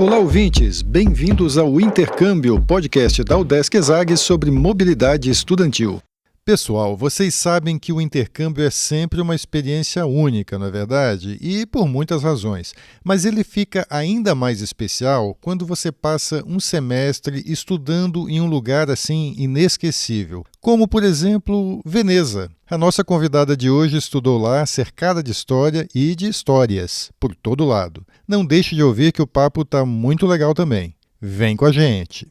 Olá, ouvintes! Bem-vindos ao Intercâmbio, podcast da UDESC ESAG sobre mobilidade estudantil. Pessoal, vocês sabem que o intercâmbio é sempre uma experiência única, não é verdade? E por muitas razões. Mas ele fica ainda mais especial quando você passa um semestre estudando em um lugar assim inesquecível, como, por exemplo, Veneza. A nossa convidada de hoje estudou lá, cercada de história e de histórias, por todo lado. Não deixe de ouvir que o papo está muito legal também. Vem com a gente!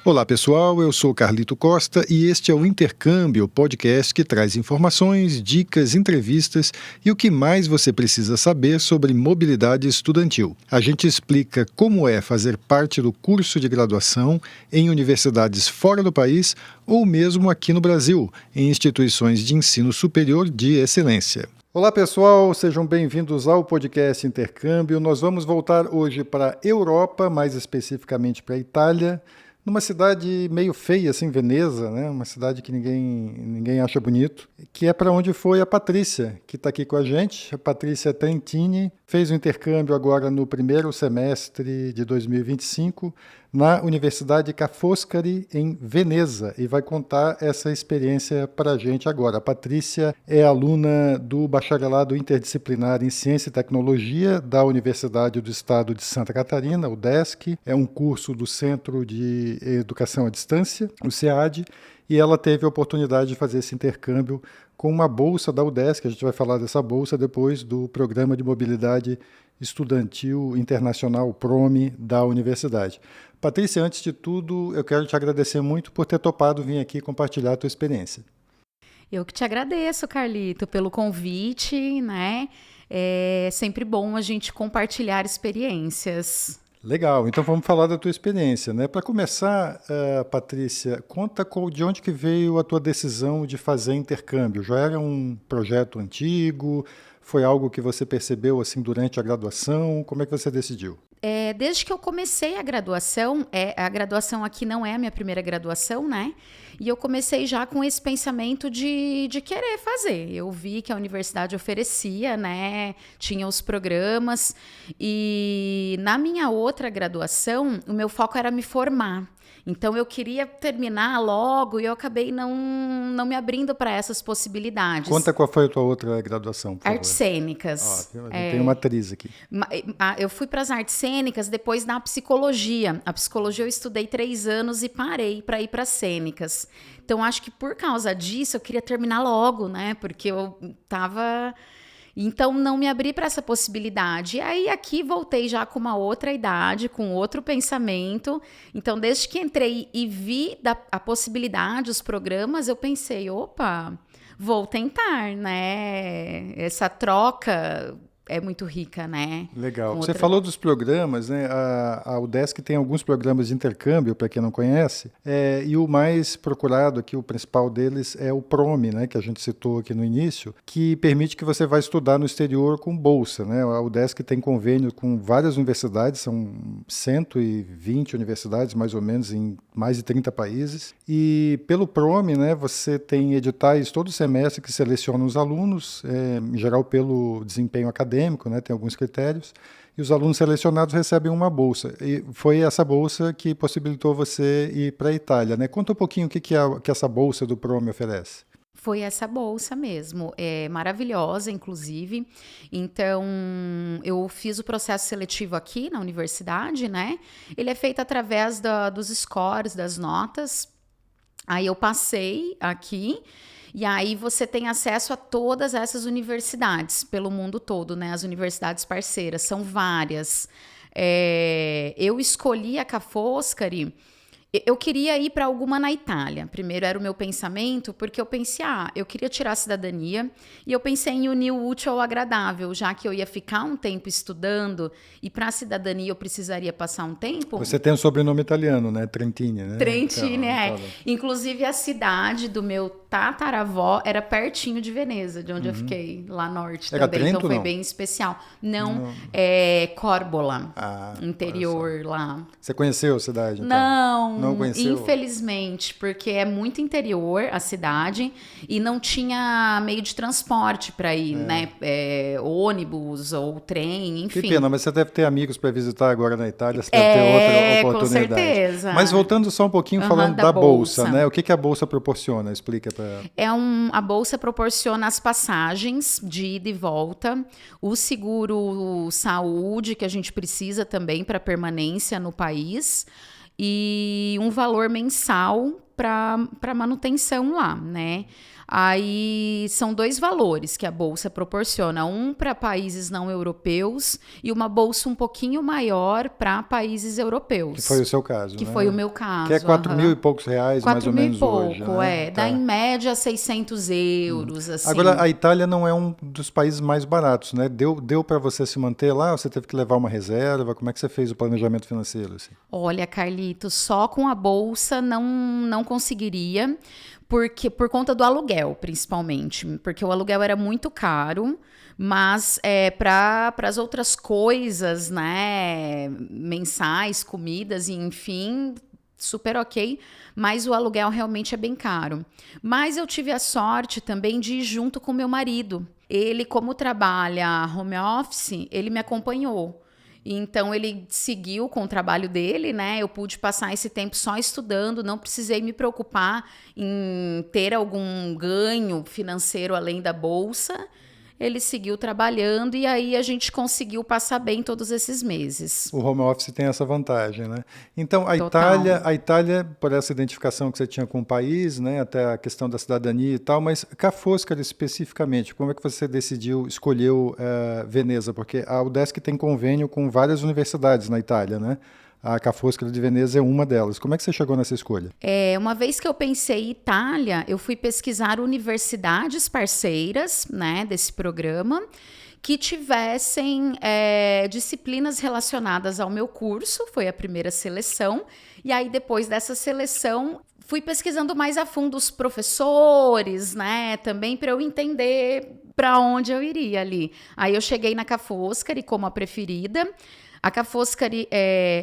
Olá pessoal, eu sou Carlito Costa e este é o Intercâmbio, podcast que traz informações, dicas, entrevistas e o que mais você precisa saber sobre mobilidade estudantil. A gente explica como é fazer parte do curso de graduação em universidades fora do país ou mesmo aqui no Brasil, em instituições de ensino superior de excelência. Olá pessoal, sejam bem-vindos ao podcast Intercâmbio. Nós vamos voltar hoje para a Europa, mais especificamente para a Itália, numa cidade meio feia, assim, Veneza, né? Uma cidade que ninguém acha bonito, que é para onde foi a Patrícia, que está aqui com a gente. A Patrícia Trentini fez o intercâmbio agora no primeiro semestre de 2025 na Universidade Ca' Foscari, em Veneza, e vai contar essa experiência para a gente agora. A Patrícia é aluna do Bacharelado Interdisciplinar em Ciência e Tecnologia da Universidade do Estado de Santa Catarina, UDESC. É um curso do Centro de Educação à Distância, o CEAD, e ela teve a oportunidade de fazer esse intercâmbio com uma bolsa da UDESC. A gente vai falar dessa bolsa depois do Programa de Mobilidade Estudantil Internacional, PROME, da universidade. Patrícia, antes de tudo, eu quero te agradecer muito por ter topado vir aqui compartilhar a tua experiência. Eu que te agradeço, Carlito, pelo convite, né? É sempre bom a gente compartilhar experiências. Legal, então vamos falar da tua experiência, né? Para começar, Patrícia, conta de onde que veio a tua decisão de fazer intercâmbio. Já era um projeto antigo? Foi algo que você percebeu assim durante a graduação? Como é que você decidiu? Desde que eu comecei a graduação aqui não é a minha primeira graduação, né? E eu comecei já com esse pensamento de querer fazer. Eu vi que a universidade oferecia, né? Tinha os programas. E na minha outra graduação, o meu foco era me formar. Então, eu queria terminar logo e eu acabei não me abrindo para essas possibilidades. Conta qual foi a tua outra graduação, por favor. Artes cênicas. Tem uma atriz aqui. Eu fui para as artes cênicas depois da psicologia. A psicologia eu estudei 3 anos e parei para ir para as cênicas. Então, acho que por causa disso, eu queria terminar logo, né? Porque eu estava... Então, não me abri para essa possibilidade. E aí, aqui, voltei já com uma outra idade, com outro pensamento. Então, desde que entrei e vi a possibilidade, os programas, eu pensei, opa, vou tentar, né? Essa troca é muito rica, né? Legal. Você falou dos programas, né? A UDESC tem alguns programas de intercâmbio, para quem não conhece, e o mais procurado aqui, o principal deles, é o PROME, né? Que a gente citou aqui no início, que permite que você vá estudar no exterior com bolsa, né? A UDESC tem convênio com várias universidades, são 120 universidades, mais ou menos, em mais de 30 países, e pelo PROME, né, você tem editais todo semestre que selecionam os alunos, em geral pelo desempenho acadêmico, né, tem alguns critérios, e os alunos selecionados recebem uma bolsa. E foi essa bolsa que possibilitou você ir para a Itália, né? Conta um pouquinho o que essa bolsa do PROME oferece. Foi essa bolsa mesmo, maravilhosa, inclusive. Então, eu fiz o processo seletivo aqui na universidade, né? Ele é feito através dos scores, das notas. Aí eu passei aqui, e aí você tem acesso a todas essas universidades pelo mundo todo, né? As universidades parceiras, são várias. Eu escolhi a Ca' Foscari. Eu queria ir para alguma na Itália. Primeiro era o meu pensamento, porque eu pensei, eu queria tirar a cidadania, e eu pensei em unir o útil ao agradável, já que eu ia ficar um tempo estudando, e para a cidadania eu precisaria passar um tempo. Você tem um sobrenome italiano, né? Trentini, né? Trentini, Inclusive a cidade do meu tataravó era pertinho de Veneza, de onde eu fiquei, lá norte era também. Trento, então foi não? bem especial. Não, Córbola, interior lá. Você conheceu a cidade, então? Não, Não conheceu? Infelizmente, porque é muito interior a cidade e não tinha meio de transporte para ir, né? Ônibus ou trem, enfim. Que pena, mas você deve ter amigos para visitar agora na Itália, você deve ter outra oportunidade. Com certeza. Mas voltando só um pouquinho, falando da bolsa, né? O que a bolsa proporciona? Explica para... A bolsa proporciona as passagens de ida e volta, o seguro saúde que a gente precisa também para permanência no país e um valor mensal para manutenção lá, né? Aí são 2 valores que a bolsa proporciona, um para países não europeus e uma bolsa um pouquinho maior para países europeus. Que foi o seu caso, Que né? foi o meu caso. Que é 4 mil e poucos reais, mais ou menos, 4 mil e pouco, hoje, né? Dá em média 600 euros, assim. Agora, a Itália não é um dos países mais baratos, né? Deu para você se manter lá? Ou você teve que levar uma reserva? Como é que você fez o planejamento financeiro, assim? Olha, Carlito, só com a bolsa não conseguiria, porque por conta do aluguel, principalmente, porque o aluguel era muito caro, mas para as outras coisas, né, mensais, comidas, e enfim, super ok, mas o aluguel realmente é bem caro. Mas eu tive a sorte também de ir junto com meu marido. Ele, como trabalha home office, ele me acompanhou. Então, ele seguiu com o trabalho dele, né? Eu pude passar esse tempo só estudando, não precisei me preocupar em ter algum ganho financeiro além da bolsa. Ele seguiu trabalhando e aí a gente conseguiu passar bem todos esses meses. O home office tem essa vantagem, né? Então, a Itália, por essa identificação que você tinha com o país, né? Até a questão da cidadania e tal, mas Ca' Foscari especificamente, como é que você escolheu Veneza? Porque a UDESC tem convênio com várias universidades na Itália, né? A Ca' Foscari de Veneza é uma delas. Como é que você chegou nessa escolha? Uma vez que eu pensei em Itália, eu fui pesquisar universidades parceiras, né, desse programa, que tivessem disciplinas relacionadas ao meu curso. Foi a primeira seleção. E aí, depois dessa seleção, fui pesquisando mais a fundo os professores, né, também para eu entender para onde eu iria ali. Aí eu cheguei na Ca' Foscari como a preferida. A Ca' Foscari,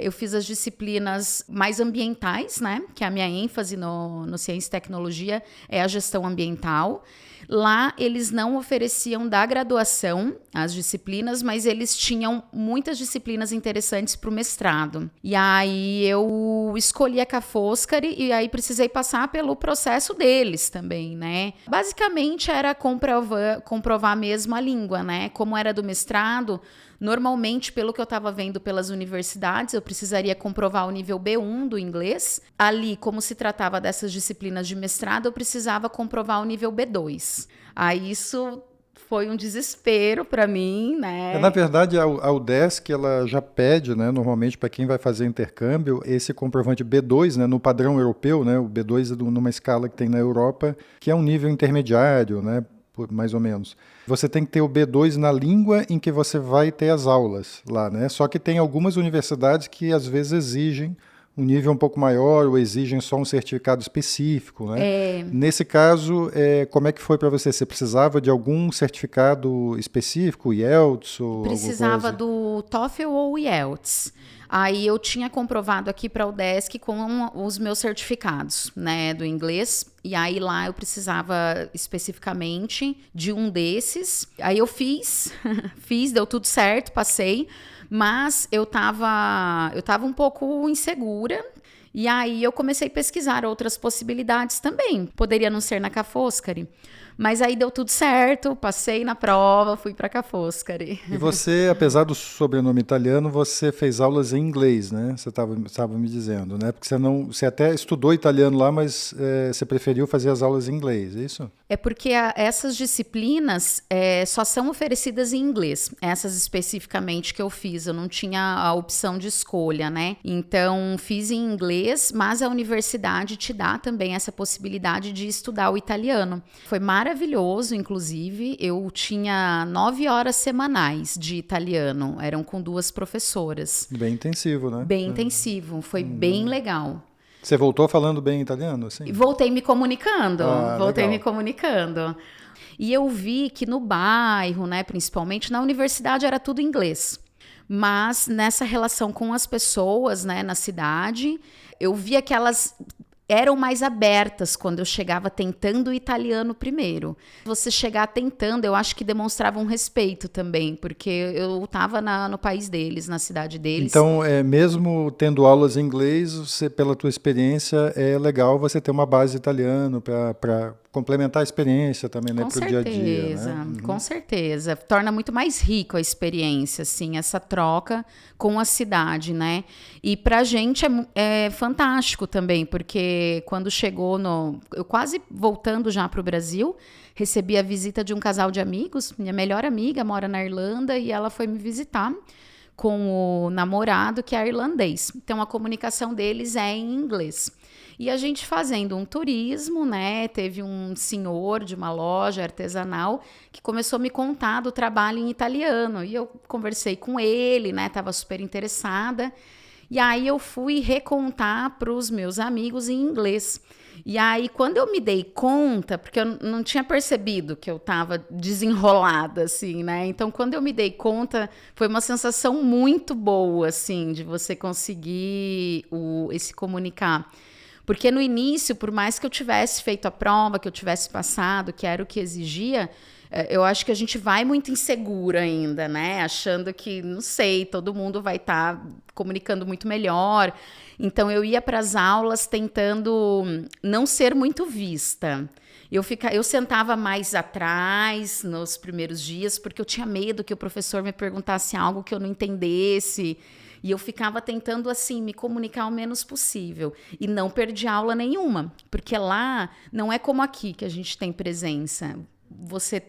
eu fiz as disciplinas mais ambientais, né? Que a minha ênfase no Ciência e Tecnologia é a gestão ambiental. Lá, eles não ofereciam da graduação as disciplinas, mas eles tinham muitas disciplinas interessantes para o mestrado. E aí, eu escolhi a Ca' Foscari e aí precisei passar pelo processo deles também, né? Basicamente, era comprovar mesmo a língua, né? Como era do mestrado, normalmente, pelo que eu estava vendo pelas universidades, eu precisaria comprovar o nível B1 do inglês. Ali, como se tratava dessas disciplinas de mestrado, eu precisava comprovar o nível B2. Aí isso foi um desespero para mim, né? Na verdade, a UDESC ela já pede, né, normalmente para quem vai fazer intercâmbio, esse comprovante B2, né, no padrão europeu, né, o B2 é numa escala que tem na Europa, que é um nível intermediário, né, mais ou menos. Você tem que ter o B2 na língua em que você vai ter as aulas lá, né? Só que tem algumas universidades que às vezes exigem um nível um pouco maior ou exigem só um certificado específico, né? Nesse caso, como é que foi para você? Você precisava de algum certificado específico, IELTS ou precisava alguma coisa? do TOEFL ou IELTS. Aí eu tinha comprovado aqui para a UDESC com os meus certificados, né, do inglês. E aí lá eu precisava especificamente de um desses. Aí eu fiz, deu tudo certo, passei. Mas eu tava um pouco insegura. E aí eu comecei a pesquisar outras possibilidades também. Poderia não ser na Ca' Foscari. Mas aí deu tudo certo, passei na prova, fui para Ca' Foscari. E você, apesar do sobrenome italiano, você fez aulas em inglês, né? Você estava me dizendo, né? Porque você até estudou italiano lá, mas você preferiu fazer as aulas em inglês, é isso? É porque essas disciplinas só são oferecidas em inglês. Essas especificamente que eu fiz, eu não tinha a opção de escolha, né? Então, fiz em inglês, mas a universidade te dá também essa possibilidade de estudar o italiano. Foi maravilhoso, inclusive. Eu tinha 9 horas semanais de italiano. Eram com 2 professoras. Bem intensivo, né? Bem intensivo. Foi bem legal. Você voltou falando bem italiano, assim? Voltei me comunicando. Legal. Me comunicando. E eu vi que no bairro, né, principalmente na universidade, era tudo inglês. Mas nessa relação com as pessoas, né, na cidade, eu via que elas eram mais abertas quando eu chegava tentando o italiano primeiro. Você chegar tentando, eu acho que demonstrava um respeito também, porque eu estava no país deles, na cidade deles. Então, mesmo tendo aulas em inglês, você, pela tua experiência, é legal você ter uma base de italiano para complementar a experiência também, né, para o dia a dia. Né? Com certeza. Torna muito mais rico a experiência, assim, essa troca com a cidade, né? E pra gente é fantástico também, porque quando chegou eu quase voltando já para o Brasil, recebi a visita de um casal de amigos. Minha melhor amiga mora na Irlanda e ela foi me visitar com o namorado, que é irlandês. Então, a comunicação deles é em inglês. E a gente fazendo um turismo, né? Teve um senhor de uma loja artesanal que começou a me contar do trabalho em italiano. E eu conversei com ele, né? Tava super interessada. E aí eu fui recontar para os meus amigos em inglês. E aí, quando eu me dei conta, porque eu não tinha percebido que eu estava desenrolada, assim, né? Então, quando eu me dei conta, foi uma sensação muito boa, assim, de você conseguir esse comunicar. Porque no início, por mais que eu tivesse feito a prova, que eu tivesse passado, que era o que exigia, eu acho que a gente vai muito insegura ainda, né? Achando que, não sei, todo mundo vai estar comunicando muito melhor. Então, eu ia para as aulas tentando não ser muito vista. Eu sentava mais atrás nos primeiros dias, porque eu tinha medo que o professor me perguntasse algo que eu não entendesse. E eu ficava tentando, assim, me comunicar o menos possível. E não perdi aula nenhuma, porque lá não é como aqui, que a gente tem presença. Você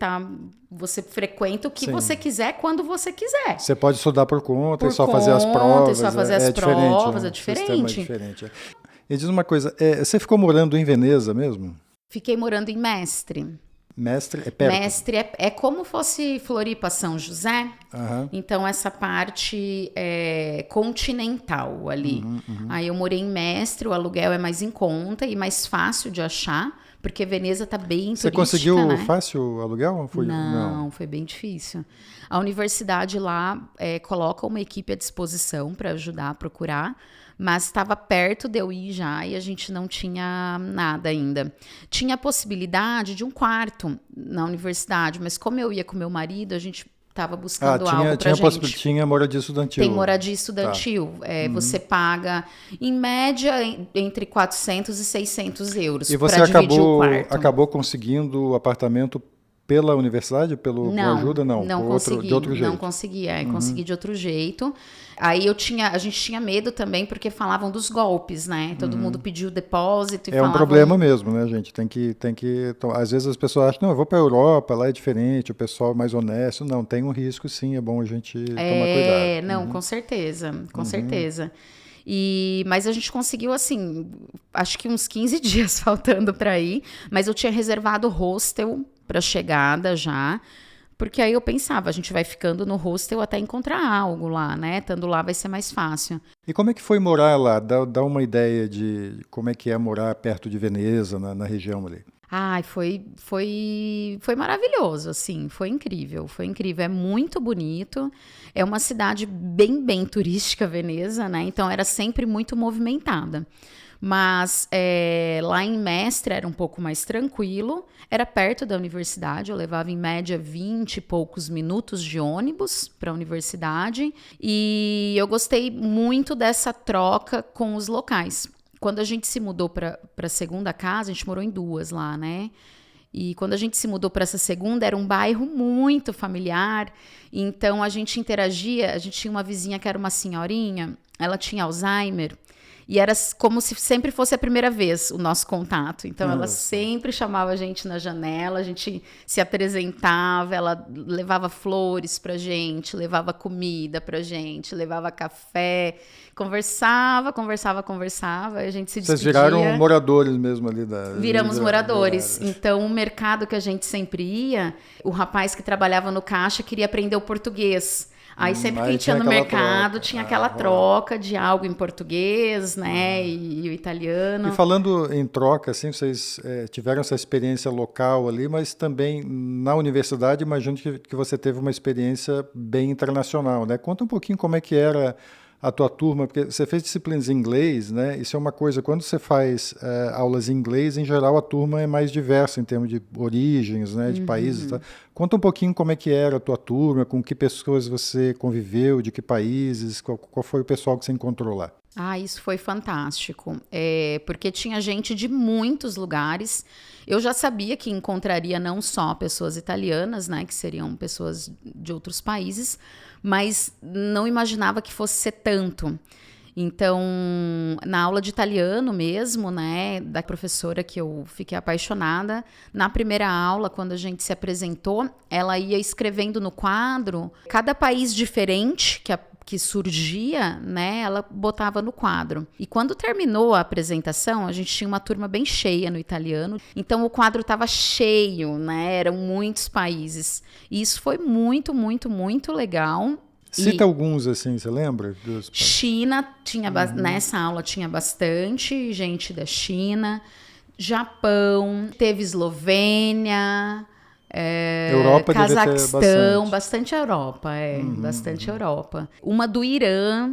frequenta o que você quiser, quando você quiser. Você pode estudar por conta e só fazer as provas. É diferente. O sistema é diferente. E diz uma coisa, você ficou morando em Veneza mesmo? Fiquei morando em Mestre. Mestre é perto? Mestre é como fosse Floripa, São José. Uhum. Então, essa parte é continental ali. Aí eu morei em Mestre, o aluguel é mais em conta e mais fácil de achar, porque Veneza tá bem turística, Você conseguiu né? fácil o aluguel? Não, foi bem difícil. A universidade lá coloca uma equipe à disposição para ajudar a procurar, mas estava perto de eu ir já e a gente não tinha nada ainda. Tinha a possibilidade de um quarto na universidade, mas como eu ia com meu marido, a gente estava buscando algo pra gente. Tinha moradia estudantil. Tem moradia estudantil. Tá. Você paga, em média, entre 400 e 600 euros para dividir o quarto. Acabou conseguindo o apartamento pela universidade? Com ajuda? Não consegui. De outro jeito? Não consegui, consegui de outro jeito. Aí a gente tinha medo também, porque falavam dos golpes, né? Todo mundo pediu depósito e falavam... É um problema mesmo, né, gente? Tem que às vezes as pessoas acham, não, eu vou para a Europa, lá é diferente, o pessoal é mais honesto. Não, tem um risco sim, é bom a gente tomar cuidado. Não, com certeza, com certeza. Mas a gente conseguiu, assim, acho que uns 15 dias faltando para ir, mas eu tinha reservado hostel para chegada já, porque aí eu pensava, a gente vai ficando no hostel até encontrar algo lá, né? Estando lá vai ser mais fácil. E como é que foi morar lá? Dá uma ideia de como é que é morar perto de Veneza, na região ali. Foi maravilhoso, assim, foi incrível, é muito bonito, é uma cidade bem, bem turística, Veneza, né? Então era sempre muito movimentada. Mas lá em Mestre era um pouco mais tranquilo, era perto da universidade, eu levava em média 20 e poucos minutos de ônibus para a universidade e eu gostei muito dessa troca com os locais. Quando a gente se mudou para a segunda casa, a gente morou em 2 lá, né? E quando a gente se mudou para essa segunda, era um bairro muito familiar, então a gente interagia, a gente tinha uma vizinha que era uma senhorinha, ela tinha Alzheimer, e era como se sempre fosse a primeira vez o nosso contato. Então, ela sempre chamava a gente na janela, a gente se apresentava, ela levava flores pra gente, levava comida pra gente, levava café, conversava, a gente se despedia. Vocês viraram moradores mesmo ali da... Viramos moradores. Então, o mercado que a gente sempre ia, o rapaz que trabalhava no caixa queria aprender o português. Aí sempre que a Aí gente ia tinha no aquela mercado, troca. tinha aquela Rolava. troca de algo em português, né? E o E italiano. falando em troca, assim, vocês tiveram essa experiência local ali, mas também na universidade, imagino que você teve uma experiência bem internacional, né? Conta um pouquinho como é que era a tua turma, porque você fez disciplinas em inglês, né? Isso é uma coisa, quando você faz aulas em inglês, em geral a turma é mais diversa em termos de origens, né? De países, tá? Uhum. Conta um pouquinho como é que era a tua turma, com que pessoas você conviveu, de que países, qual foi o pessoal que você encontrou lá? Ah, isso foi fantástico, porque tinha gente de muitos lugares. Eu já sabia que encontraria não só pessoas italianas, né, que seriam pessoas de outros países, mas não imaginava que fosse ser tanto. Então, na aula de italiano mesmo, né, da professora que eu fiquei apaixonada, na primeira aula, quando a gente se apresentou, ela ia escrevendo no quadro, cada país diferente que surgia, né, ela botava no quadro. E quando terminou a apresentação, a gente tinha uma turma bem cheia no italiano, então o quadro estava cheio, né, eram muitos países. E isso foi muito, muito, muito legal. Cita E alguns, assim, você lembra? China tinha nessa aula tinha bastante gente da China, Japão, teve Eslovênia, Europa deve ter Cazaquistão, bastante. bastante Europa, bastante Uhum. Europa. Uma do Irã,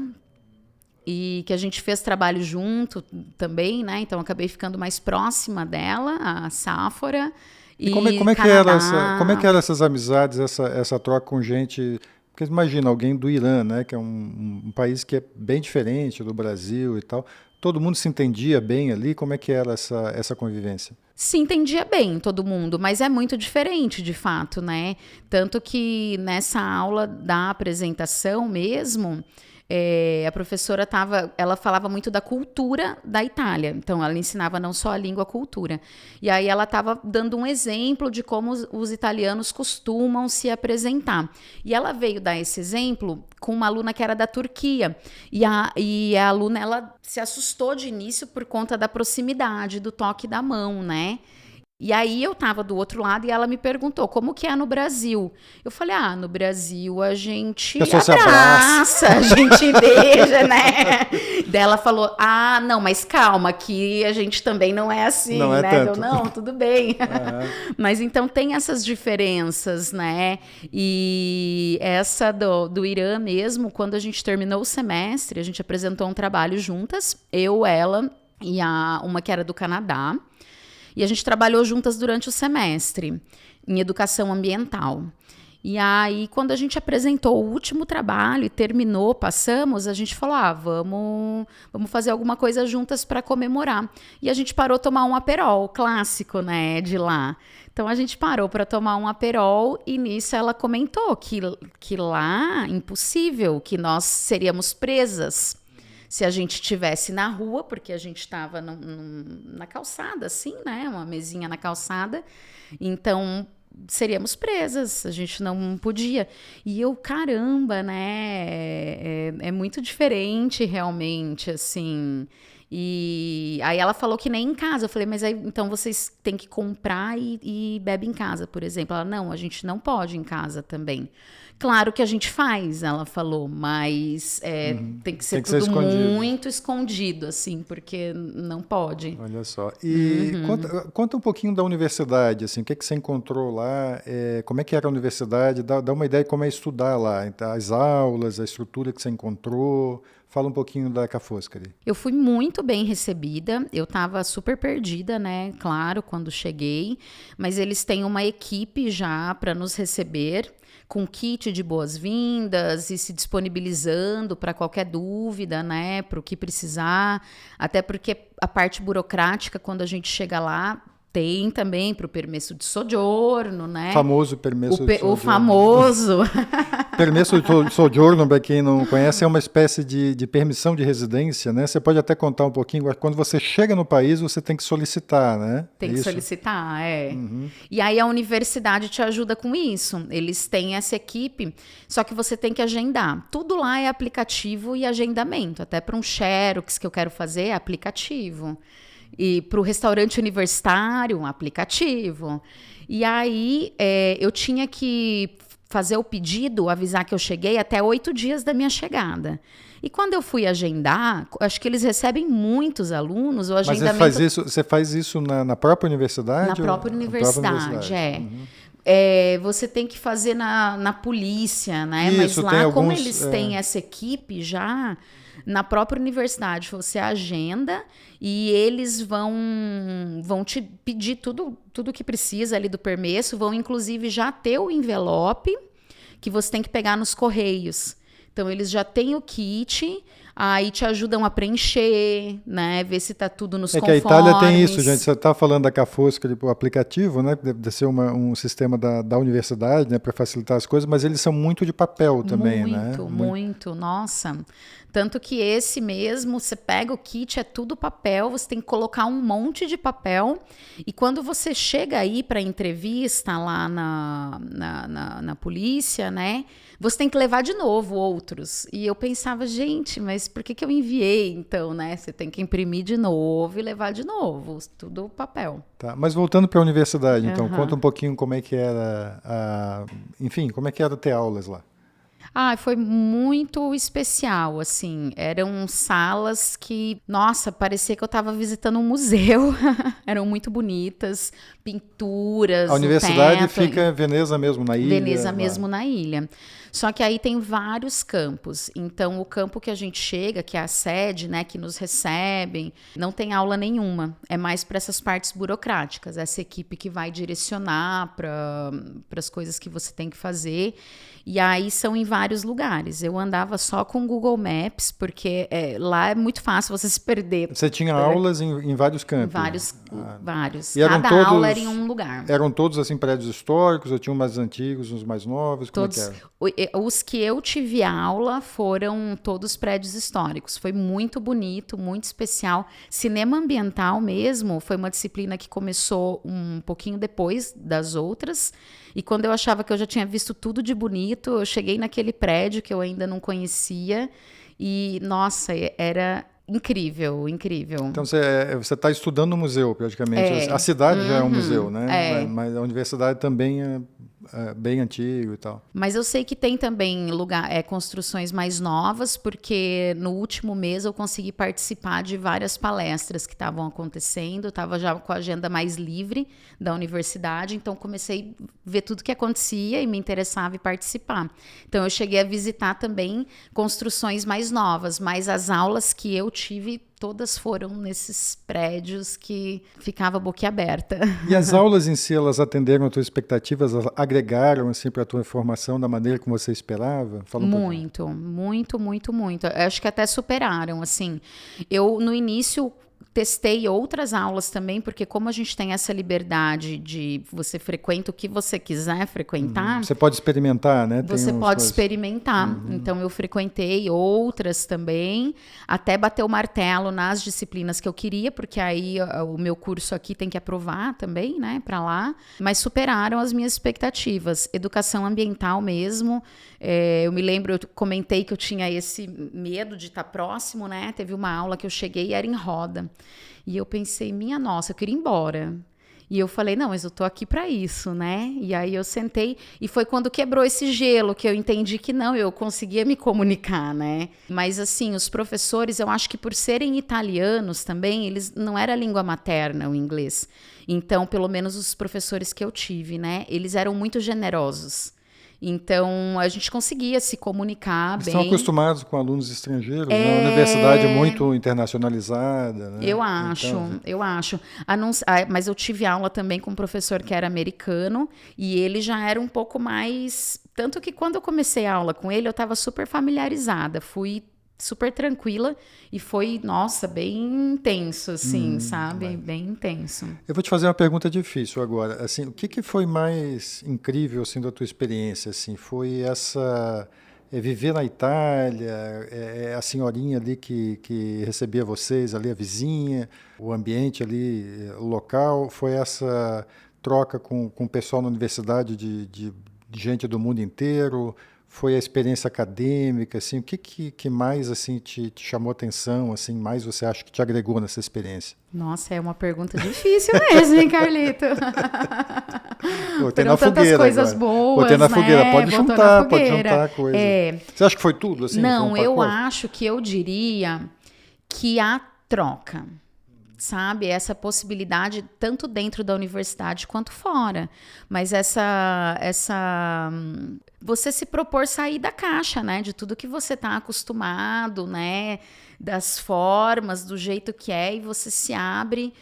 e que a gente fez trabalho junto também, né? Então acabei ficando mais próxima dela, a Sáfora, E como e como é que Canadá. eram essas amizades, essa troca com gente? Porque imagina alguém do Irã, né, que é um país que é bem diferente do Brasil e tal. Todo mundo se entendia bem ali. Como é que era essa convivência? Se entendia bem todo mundo, mas é muito diferente de fato, né? Tanto que nessa aula da apresentação mesmo, a professora ela falava muito da cultura da Itália. Então, ela ensinava não só a língua, a cultura. E aí ela estava dando um exemplo de como os italianos costumam se apresentar. E ela veio dar esse exemplo com uma aluna que era da Turquia. E a aluna, ela se assustou de início por conta da proximidade, do toque da mão, né? E aí eu tava do outro lado e ela me perguntou, como que é no Brasil? Eu falei, no Brasil a A gente pessoa se abraça. abraça, a gente beija, né? Daí ela falou, não, mas calma, que a gente também não é Não assim, é né? Eu, tanto. não, tudo bem. Aham. Mas então tem essas diferenças, né? E essa do Irã mesmo, quando a gente terminou o semestre, a gente apresentou um trabalho juntas, eu, ela e uma que era do Canadá. E a gente trabalhou juntas durante o semestre, em educação ambiental. E aí, quando a gente apresentou o último trabalho e terminou, passamos, a gente falou, vamos fazer alguma coisa juntas para comemorar. E a gente parou tomar um aperol, clássico, né, de lá. Então, a gente parou para tomar um aperol e nisso ela comentou que lá, impossível, que nós seríamos presas se a gente estivesse na rua, porque a gente estava na calçada, assim, né? Uma mesinha na calçada. Então, seríamos presas, a gente não podia. E eu, caramba, né? É muito diferente, realmente, assim. E aí ela falou que nem em casa. Eu falei, mas aí, então vocês têm que comprar e bebe em casa, por exemplo. Ela, não, a gente não pode em casa também. Claro que a gente faz, ela falou, mas tem que ser Tem que ser tudo escondido. muito escondido, assim, porque não pode. Olha só. E Uhum. conta um pouquinho da universidade, assim, o que você encontrou lá, como é que era a universidade, dá uma ideia de como é estudar lá, então, as aulas, a estrutura que você encontrou. Fala um pouquinho da Ca' Foscari. Eu fui muito bem recebida, eu estava super perdida, né? Claro, quando cheguei, mas eles têm uma equipe já para nos receber, com kit de boas-vindas e se disponibilizando para qualquer dúvida, né? Para o que precisar, até porque a parte burocrática, quando a gente chega lá, tem também para o permesso de soggiorno, né? Famoso permesso de O soggiorno. famoso. Permesso de soggiorno, para quem não conhece, é uma espécie de permissão de residência, né? Você pode até contar um pouquinho, quando você chega no país, você tem que solicitar, né? É Tem que isso? solicitar, Uhum. E aí a universidade te ajuda com isso. Eles têm essa equipe, só que você tem que agendar. Tudo lá é aplicativo e agendamento. Até para um Xerox que eu quero fazer, é aplicativo. E para o restaurante universitário, um aplicativo. E aí eu tinha que fazer o pedido, avisar que eu cheguei até 8 dias da minha chegada. E quando eu fui agendar, acho que eles recebem muitos alunos, o Mas agendamento... você faz isso na própria universidade? Na própria universidade, Uhum. Você tem que fazer na polícia, né? Isso, Mas lá, como alguns, eles têm essa equipe já, na própria universidade você agenda e eles vão te pedir tudo que precisa ali do permesso, vão inclusive já ter o envelope que você tem que pegar nos correios. Então, eles já têm o kit, aí te ajudam a preencher, né? Ver se está tudo nos conformes. Que a Itália tem isso, gente. Você está falando da Cafosca, o aplicativo, né? Deve ser um sistema da universidade, né? Para facilitar as coisas, mas eles são muito de papel também, né? Muito. Nossa. Tanto que esse mesmo, você pega o kit, é tudo papel, você tem que colocar um monte de papel. E quando você chega aí para entrevista lá na polícia, né? Você tem que levar de novo outros. E eu pensava, gente, mas por que eu enviei então, né? Você tem que imprimir de novo e levar de novo, tudo papel. Tá, mas voltando para a universidade, então, conta um pouquinho como é que era, enfim, como é que era ter aulas lá. Foi muito especial, assim, eram salas que, nossa, parecia que eu estava visitando um museu, eram muito bonitas, pinturas, a universidade fica em Veneza mesmo, na ilha? Veneza mesmo na ilha. Só que aí tem vários campos. Então, o campo que a gente chega, que é a sede, né, que nos recebem, não tem aula nenhuma. É mais para essas partes burocráticas. Essa equipe que vai direcionar para as coisas que você tem que fazer. E aí são em vários lugares. Eu andava só com o Google Maps, porque lá é muito fácil você se perder. Você tinha aulas em vários campos? Vários. E Cada aula era em um lugar. Eram todos assim prédios históricos? Ou tinham mais antigos, uns mais novos? Todos. Como é que era? Os que eu tive aula foram todos prédios históricos. Foi muito bonito, muito especial. Cinema ambiental mesmo foi uma disciplina que começou um pouquinho depois das outras. E quando eu achava que eu já tinha visto tudo de bonito, eu cheguei naquele prédio que eu ainda não conhecia. E, nossa, era incrível. Então, você está estudando no museu, praticamente. A cidade já é um museu, né? Mas a universidade também é bem antigo e tal. Mas eu sei que tem também construções mais novas, porque no último mês eu consegui participar de várias palestras que estavam acontecendo, estava já com a agenda mais livre da universidade, então comecei a ver tudo que acontecia e me interessava em participar. Então eu cheguei a visitar também construções mais novas, mas as aulas que eu tive todas foram nesses prédios que ficava boquiaberta. E as aulas em si, elas atenderam as tuas expectativas, elas agregaram assim, para a tua formação da maneira como você esperava? Fala um pouquinho. Muito. Eu acho que até superaram, assim. Eu, no início, testei outras aulas também, porque como a gente tem essa liberdade de você frequenta o que você quiser frequentar... Você pode experimentar, né? Você pode experimentar. Então, eu frequentei outras também, até bater o martelo nas disciplinas que eu queria, porque aí o meu curso aqui tem que aprovar também, né, para lá. Mas superaram as minhas expectativas. Educação ambiental mesmo. Eu me lembro, eu comentei que eu tinha esse medo de estar próximo, né? Teve uma aula que eu cheguei e era em roda. E eu pensei, minha nossa, eu queria ir embora. E eu falei, não, mas eu tô aqui para isso, né? E aí eu sentei e foi quando quebrou esse gelo que eu entendi que não, eu conseguia me comunicar, né? Mas assim, os professores, eu acho que por serem italianos também, eles não era língua materna o inglês. Então, pelo menos os professores que eu tive, né? Eles eram muito generosos. Então, a gente conseguia se comunicar bem. Estão acostumados com alunos estrangeiros, né? A universidade é muito internacionalizada, né? Eu acho. Mas eu tive aula também com um professor que era americano e ele já era um pouco mais... Tanto que quando eu comecei a aula com ele, eu estava super familiarizada. Fui super tranquila e foi, nossa, bem intenso, assim, sabe? Bem intenso. Eu vou te fazer uma pergunta difícil agora. Assim, o que foi mais incrível, assim, da tua experiência? Assim, foi viver na Itália, a senhorinha ali que recebia vocês, ali a vizinha, o ambiente ali, o local? Foi essa troca com o pessoal na universidade de gente do mundo inteiro? foi a experiência acadêmica, assim, o que mais assim te chamou atenção, assim, mais você acha que te agregou nessa experiência? Nossa, é uma pergunta difícil mesmo, hein, Carlito? Botei Foram na tantas fogueira coisas agora. boas, Botei na né? fogueira, Botou na pode fogueira. juntar a coisa. Você acha que foi tudo, assim? Não, foi um eu pacote? acho que eu diria que a troca, sabe? Essa possibilidade tanto dentro da universidade quanto fora. Mas você se propor sair da caixa, né? De tudo que você está acostumado, né? Das formas, do jeito que é, e você se abre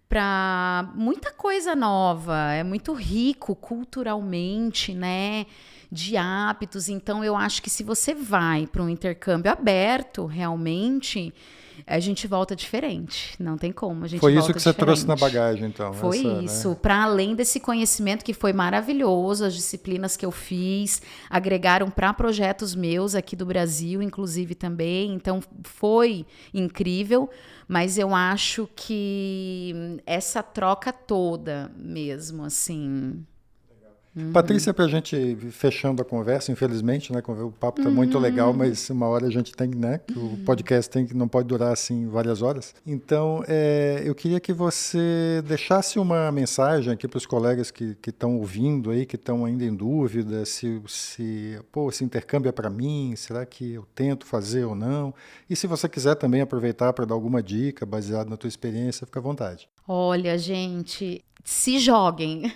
para muita coisa nova. É muito rico culturalmente, né? De hábitos. Então, eu acho que se você vai para um intercâmbio aberto, realmente, a gente volta diferente. Não tem como, a gente Foi volta isso que você diferente. trouxe na bagagem, então? Foi isso. Né? Para além desse conhecimento que foi maravilhoso, as disciplinas que eu fiz agregaram para projetos meus aqui do Brasil, inclusive também. Então, foi incrível. Mas eu acho que essa troca toda mesmo, assim... Patrícia, para a gente ir fechando a conversa, infelizmente, né? O papo está muito legal, mas uma hora a gente tem, né? Que o podcast não pode durar assim várias horas. Então, eu queria que você deixasse uma mensagem aqui para os colegas que estão ouvindo aí, que estão ainda em dúvida se esse intercâmbio é para mim, será que eu tento fazer ou não? E se você quiser também aproveitar para dar alguma dica baseada na tua experiência, fica à vontade. Olha, gente, se joguem.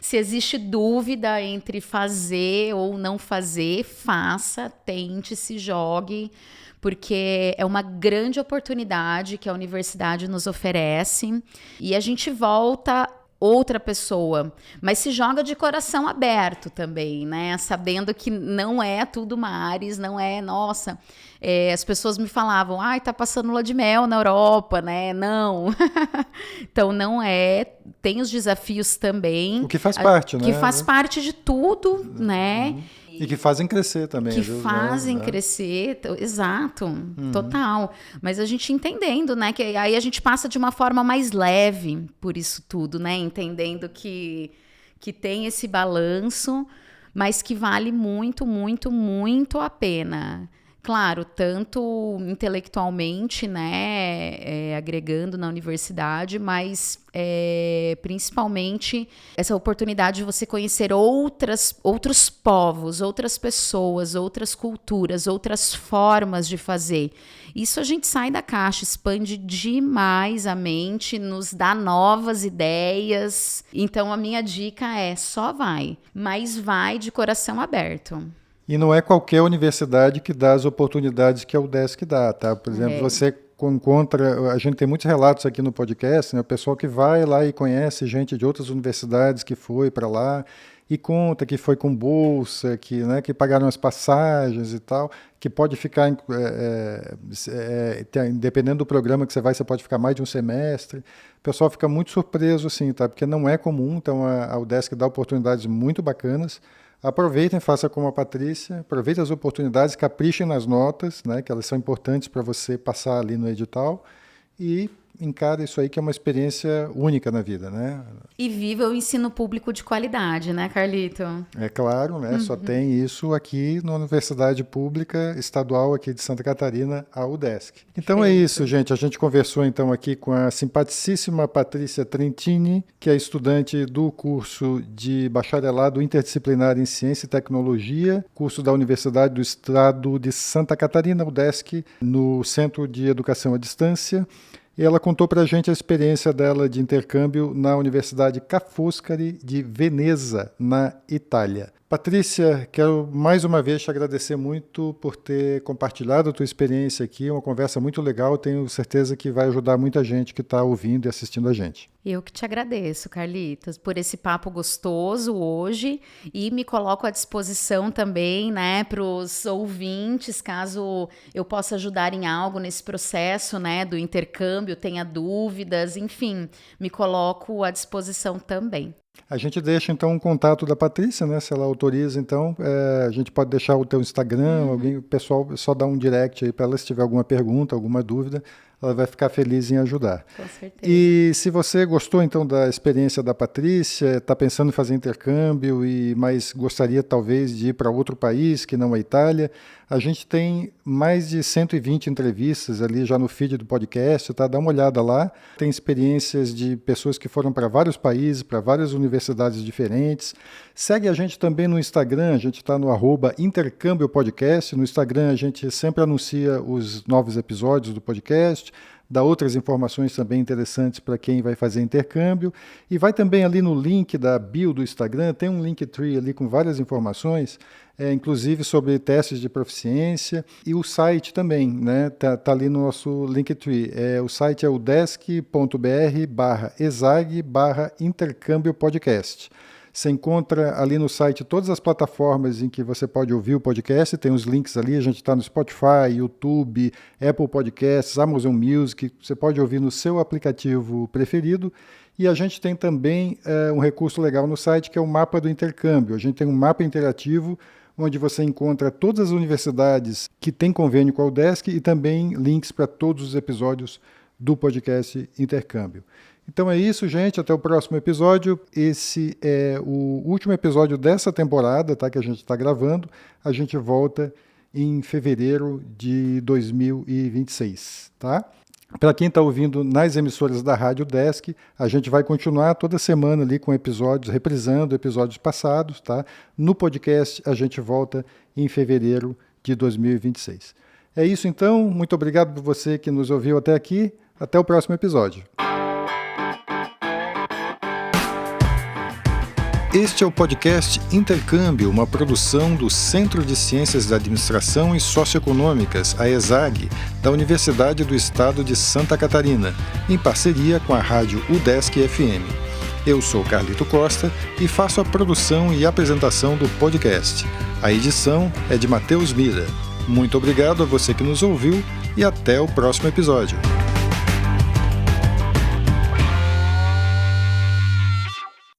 Se existe dúvida entre fazer ou não fazer, faça, tente, se jogue, porque é uma grande oportunidade que a universidade nos oferece e a gente volta outra pessoa, mas se joga de coração aberto também, né? Sabendo que não é tudo mares, não é, nossa, as pessoas me falavam, ai, tá passando lua de mel na Europa, né? Não. Então não é, tem os desafios também. O que faz parte, né? Que faz parte de tudo, né? E que fazem crescer também. Que fazem crescer, exato, total. Mas a gente entendendo, né, que aí a gente passa de uma forma mais leve por isso tudo, né, entendendo que tem esse balanço, mas que vale muito, muito, muito a pena. Claro, tanto intelectualmente, né, agregando na universidade, mas principalmente essa oportunidade de você conhecer outros povos, outras pessoas, outras culturas, outras formas de fazer. Isso a gente sai da caixa, expande demais a mente, nos dá novas ideias. Então a minha dica é só vai, mas vai de coração aberto. E não é qualquer universidade que dá as oportunidades que a UDESC dá, tá? Por exemplo, você encontra, a gente tem muitos relatos aqui no podcast, né? O pessoal que vai lá e conhece gente de outras universidades que foi para lá e conta que foi com bolsa, que pagaram as passagens e tal, que pode ficar, dependendo do programa que você pode ficar mais de um semestre. O pessoal fica muito surpreso, assim, tá? Porque não é comum, então a UDESC dá oportunidades muito bacanas. Aproveitem, façam como a Patrícia, aproveitem as oportunidades, caprichem nas notas, né, que elas são importantes para você passar ali no edital e encara isso aí que é uma experiência única na vida, né? E viva o ensino público de qualidade, né, Carlito? É claro, né? Só tem isso aqui na Universidade Pública Estadual aqui de Santa Catarina, a UDESC. Então é isso, gente. A gente conversou então aqui com a simpaticíssima Patrícia Trentini, que é estudante do curso de bacharelado interdisciplinar em Ciência e Tecnologia, curso da Universidade do Estado de Santa Catarina, UDESC, no Centro de Educação à Distância. E ela contou para a gente a experiência dela de intercâmbio na Universidade Ca' Foscari de Veneza, na Itália. Patrícia, quero mais uma vez te agradecer muito por ter compartilhado a tua experiência aqui, é uma conversa muito legal, tenho certeza que vai ajudar muita gente que está ouvindo e assistindo a gente. Eu que te agradeço, Carlitos, por esse papo gostoso hoje e me coloco à disposição também, né, para os ouvintes, caso eu possa ajudar em algo nesse processo, né, do intercâmbio, tenha dúvidas, enfim, me coloco à disposição também. A gente deixa, então, um contato da Patrícia, né? Se ela autoriza, então, a gente pode deixar o teu Instagram, o pessoal só dá um direct aí para ela se tiver alguma pergunta, alguma dúvida. ela vai ficar feliz em ajudar. Com certeza. E se você gostou então da experiência da Patrícia, está pensando em fazer intercâmbio, mas gostaria talvez de ir para outro país que não a Itália, a gente tem mais de 120 entrevistas ali já no feed do podcast, tá? Dá uma olhada lá. Tem experiências de pessoas que foram para vários países, para várias universidades diferentes. Segue a gente também no Instagram, a gente está no @intercâmbiopodcast. No Instagram a gente sempre anuncia os novos episódios do podcast, dá outras informações também interessantes para quem vai fazer intercâmbio. E vai também ali no link da bio do Instagram, tem um Linktree ali com várias informações, inclusive sobre testes de proficiência, e o site também, né? Tá ali no nosso Linktree. O site é o desk.br/exag/intercâmbio-podcast. Você encontra ali no site todas as plataformas em que você pode ouvir o podcast, tem os links ali, a gente está no Spotify, YouTube, Apple Podcasts, Amazon Music, você pode ouvir no seu aplicativo preferido. E a gente tem também um recurso legal no site que é o mapa do intercâmbio. A gente tem um mapa interativo onde você encontra todas as universidades que têm convênio com a UDESC e também links para todos os episódios do podcast Intercâmbio. Então é isso, gente. Até o próximo episódio. Esse é o último episódio dessa temporada, tá, que a gente está gravando. A gente volta em fevereiro de 2026. Tá? Para quem está ouvindo nas emissoras da Rádio Desk, a gente vai continuar toda semana ali com episódios, reprisando episódios passados. Tá? No podcast, a gente volta em fevereiro de 2026. É isso, então. Muito obrigado por você que nos ouviu até aqui. Até o próximo episódio. Este é o podcast Intercâmbio, uma produção do Centro de Ciências da Administração e Socioeconômicas, a ESAG, da Universidade do Estado de Santa Catarina, em parceria com a rádio UDESC FM. Eu sou Carlito Costa e faço a produção e apresentação do podcast. A edição é de Matheus Mira. Muito obrigado a você que nos ouviu e até o próximo episódio.